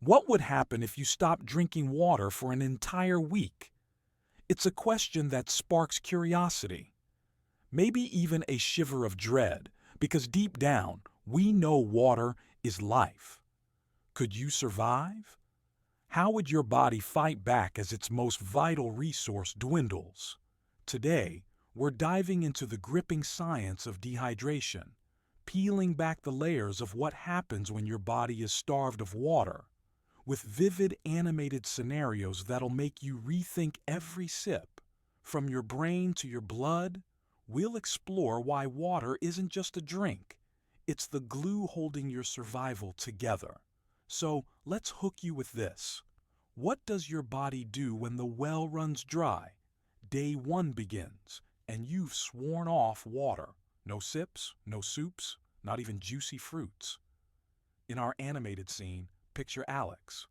What would happen if you stopped drinking water for an entire week? It's a question that sparks curiosity, maybe even a shiver of dread, because deep down, we know water is life. Could you survive? How would your body fight back as its most vital resource dwindles? Today, we're diving into the gripping science of dehydration, peeling back the layers of what happens when your body is starved of water, with vivid animated scenarios that'll make you rethink every sip. From your brain to your blood, we'll explore why water isn't just a drink, it's the glue holding your survival together. So let's hook you with this. What does your body do when the well runs dry? Day one begins, and you've sworn off water. No sips, no soups, not even juicy fruits. In our animated scene, picture Alex,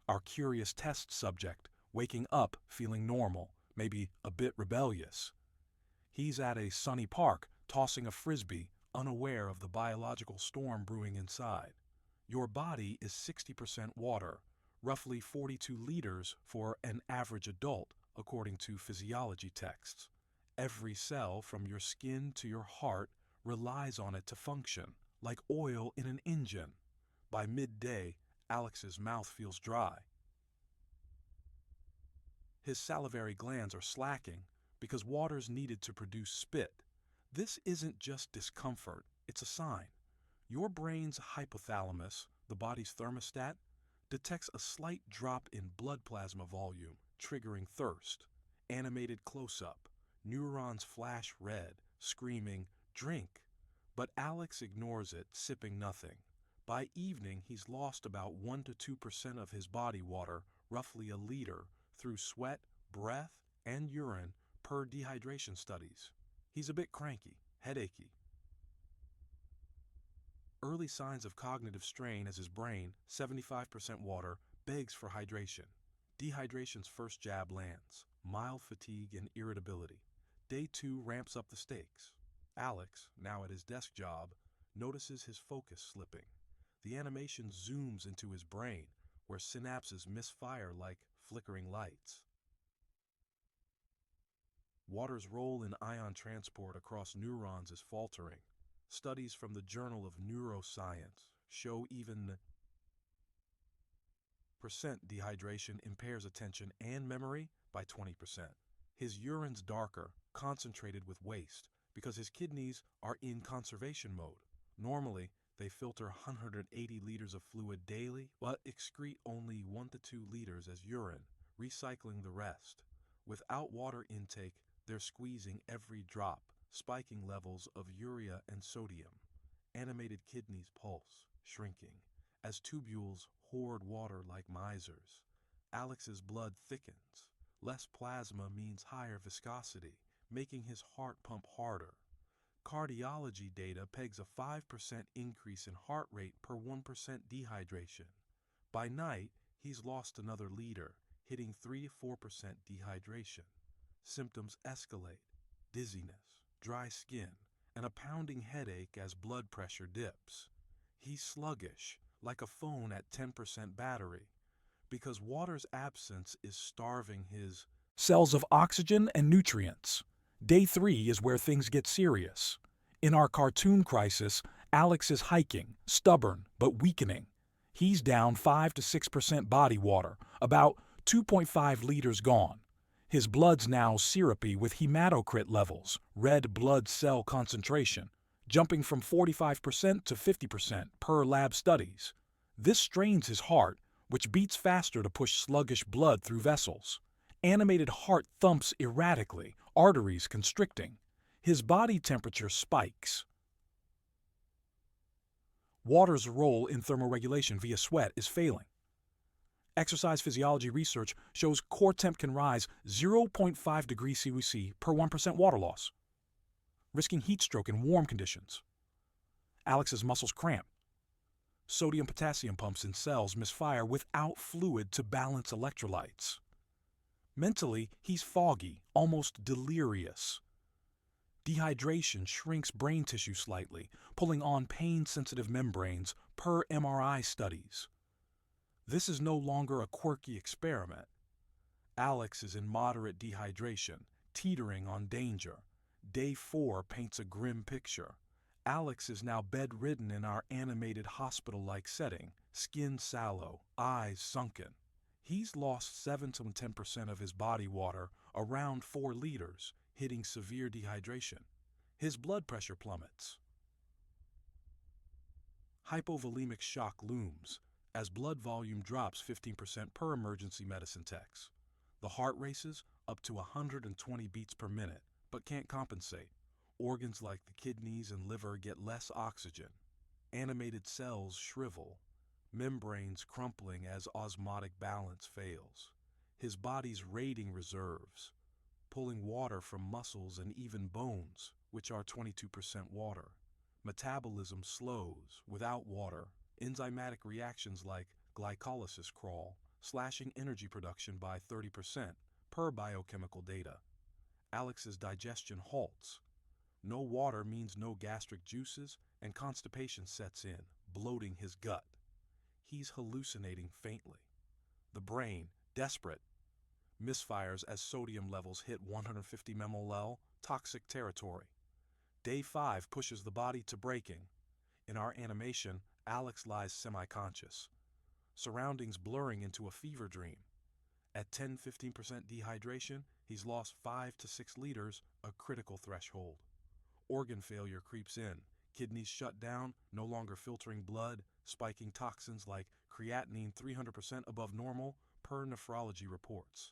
our curious test subject, waking up feeling normal, maybe a bit rebellious. He's at a sunny park, tossing a frisbee, unaware of the biological storm brewing inside. Your body is 60% water, roughly 42 liters for an average adult, according to physiology texts. Every cell, from your skin to your heart, relies on it to function, like oil in an engine. By midday, Alex's mouth feels dry. His salivary glands are slacking because water's needed to produce spit. This isn't just discomfort, it's a sign. Your brain's hypothalamus, the body's thermostat, detects a slight drop in blood plasma volume, triggering thirst. Animated close-up. Neurons flash red, screaming, "Drink!" But Alex ignores it, sipping nothing. By evening, he's lost about 1 to 2% of his body water, roughly a liter, through sweat, breath, and urine, per dehydration studies. He's a bit cranky, headachy. Early signs of cognitive strain as his brain, 75% water, begs for hydration. Dehydration's first jab lands, mild fatigue and irritability. Day 2 ramps up the stakes. Alex, now at his desk job, notices his focus slipping. The animation zooms into his brain, where synapses misfire like flickering lights. Water's role in ion transport across neurons is faltering. Studies from the Journal of Neuroscience show even percent dehydration impairs attention and memory by 20%. His urine's darker, concentrated with waste, because his kidneys are in conservation mode. Normally, they filter 180 liters of fluid daily, but excrete only 1 to 2 liters as urine, recycling the rest. Without water intake, they're squeezing every drop, spiking levels of urea and sodium. Animated kidneys pulse, shrinking, as tubules hoard water like misers. Alex's blood thickens. Less plasma means higher viscosity, making his heart pump harder. Cardiology data pegs a 5% increase in heart rate per 1% dehydration. By night, he's lost another liter, hitting 3 to 4% dehydration. Symptoms escalate: dizziness, dry skin, and a pounding headache as blood pressure dips. He's sluggish, like a phone at 10% battery, because water's absence is starving his cells of oxygen and nutrients. Day 3 is where things get serious. In our cartoon crisis, Alex is hiking, stubborn but weakening. He's down 5 to 6% body water, about 2.5 liters gone. His blood's now syrupy with hematocrit levels, red blood cell concentration, jumping from 45% to 50% per lab studies. This strains his heart, which beats faster to push sluggish blood through vessels. Animated heart thumps erratically, arteries constricting. His body temperature spikes. Water's role in thermoregulation via sweat is failing. Exercise physiology research shows core temp can rise 0.5 degrees C per 1% water loss, risking heat stroke in warm conditions. Alex's muscles cramp. Sodium-potassium pumps in cells misfire without fluid to balance electrolytes. Mentally, he's foggy, almost delirious. Dehydration shrinks brain tissue slightly, pulling on pain-sensitive membranes per MRI studies. This is no longer a quirky experiment. Alex is in moderate dehydration, teetering on danger. Day 4 paints a grim picture. Alex is now bedridden in our animated hospital-like setting, skin sallow, eyes sunken. He's lost 7 to 10% of his body water, around 4 liters, hitting severe dehydration. His blood pressure plummets. Hypovolemic shock looms as blood volume drops 15% per emergency medicine text. The heart races up to 120 beats per minute, but can't compensate. Organs like the kidneys and liver get less oxygen. Animated cells shrivel, membranes crumpling as osmotic balance fails. His body's raiding reserves, pulling water from muscles and even bones, which are 22% water. Metabolism slows without water. Enzymatic reactions like glycolysis crawl, slashing energy production by 30% per biochemical data. Alex's digestion halts. No water means no gastric juices, and constipation sets in, bloating his gut. He's hallucinating faintly. The brain, desperate, misfires as sodium levels hit 150 mmol, toxic territory. Day 5 pushes the body to breaking. In our animation, Alex lies semi-conscious, surroundings blurring into a fever dream. At 10-15% dehydration, he's lost 5 to 6 liters, a critical threshold. Organ failure creeps in. Kidneys shut down, no longer filtering blood, spiking toxins like creatinine 300% above normal per nephrology reports.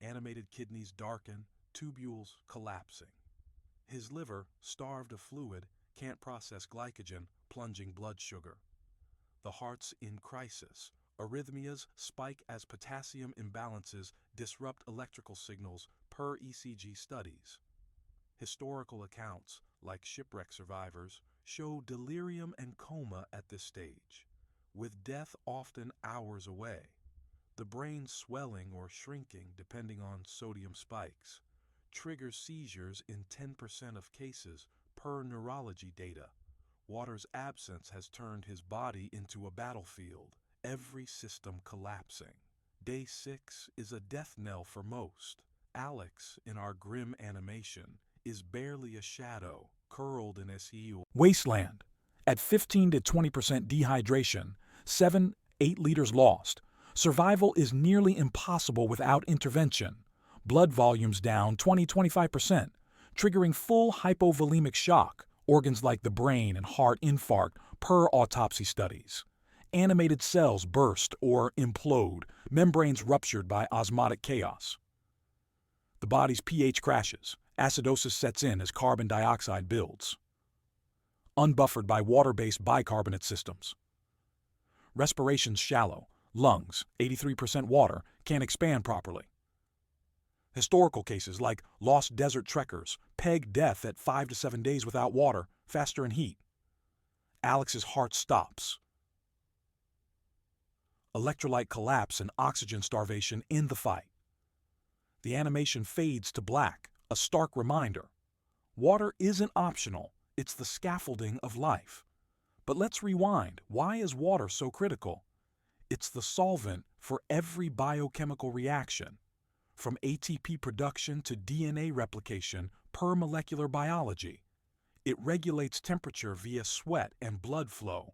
Animated kidneys darken, tubules collapsing. His liver, starved of fluid, can't process glycogen, plunging blood sugar. The heart's in crisis. Arrhythmias spike as potassium imbalances disrupt electrical signals per ECG studies. Historical accounts, like shipwreck survivors, show delirium and coma at this stage, with death often hours away. The brain swelling or shrinking depending on sodium spikes triggers seizures in 10% of cases per neurology data. Water's absence has turned his body into a battlefield, every system collapsing. Day 6 is a death knell for most. Alex, in our grim animation, is barely a shadow, curled in a wasteland. At 15 to 20% dehydration, 7-8 liters lost. Survival is nearly impossible without intervention. Blood volumes down 20-25%, triggering full hypovolemic shock, organs like the brain and heart infarct per autopsy studies. Animated cells burst or implode, membranes ruptured by osmotic chaos. The body's pH crashes. Acidosis sets in as carbon dioxide builds. Unbuffered by water-based bicarbonate systems. Respiration's shallow. Lungs, 83% water, can't expand properly. Historical cases like lost desert trekkers peg death at 5 to 7 days without water, faster in heat. Alex's heart stops. Electrolyte collapse and oxygen starvation in the fight. The animation fades to black, a stark reminder. Water isn't optional, it's the scaffolding of life. But let's rewind. Why is water so critical? It's the solvent for every biochemical reaction, from ATP production to DNA replication per molecular biology. It regulates temperature via sweat and blood flow,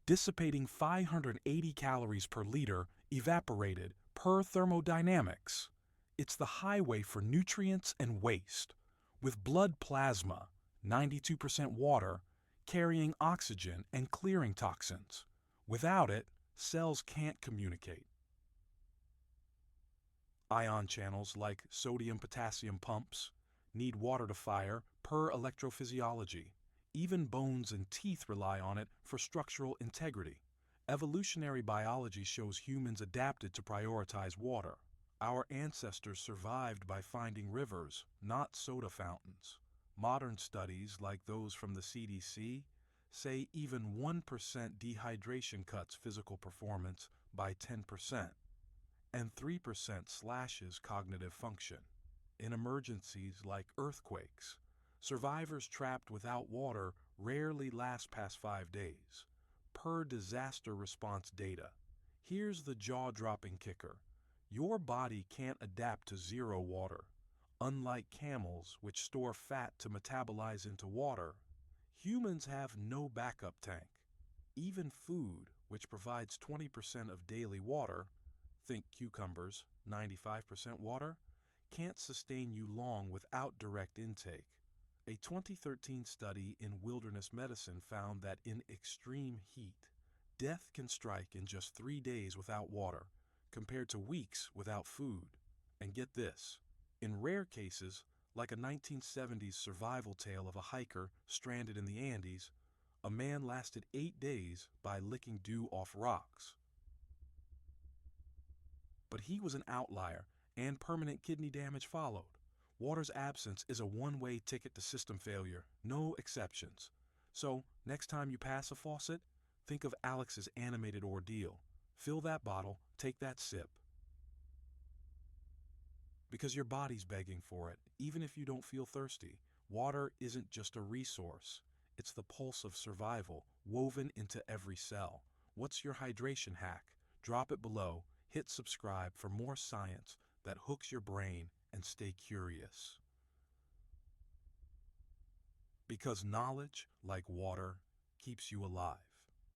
dissipating 580 calories per liter evaporated per thermodynamics. It's the highway for nutrients and waste, with blood plasma, 92% water, carrying oxygen and clearing toxins. Without it, cells can't communicate. Ion channels like sodium-potassium pumps need water to fire per electrophysiology. Even bones and teeth rely on it for structural integrity. Evolutionary biology shows humans adapted to prioritize water. Our ancestors survived by finding rivers, not soda fountains. Modern studies, like those from the CDC, say even 1% dehydration cuts physical performance by 10%, and 3% slashes cognitive function. In emergencies like earthquakes, survivors trapped without water rarely last past 5 days. Per disaster response data, Here's the jaw-dropping kicker. Your body can't adapt to zero water. Unlike camels, which store fat to metabolize into water, humans have no backup tank. Even food, which provides 20% of daily water, think cucumbers, 95% water, can't sustain you long without direct intake. A 2013 study in Wilderness Medicine found that in extreme heat, death can strike in just 3 days without water, compared to weeks without food. And get this, in rare cases, like a 1970s survival tale of a hiker stranded in the Andes, a man lasted 8 days by licking dew off rocks. But he was an outlier, and permanent kidney damage followed. Water's absence is a one-way ticket to system failure, no exceptions. So, next time you pass a faucet, think of Alex's animated ordeal. Fill that bottle, take that sip. Because your body's begging for it, even if you don't feel thirsty. Water isn't just a resource. It's the pulse of survival, woven into every cell. What's your hydration hack? Drop it below. Hit subscribe for more science that hooks your brain, and stay curious. Because knowledge, like water, keeps you alive.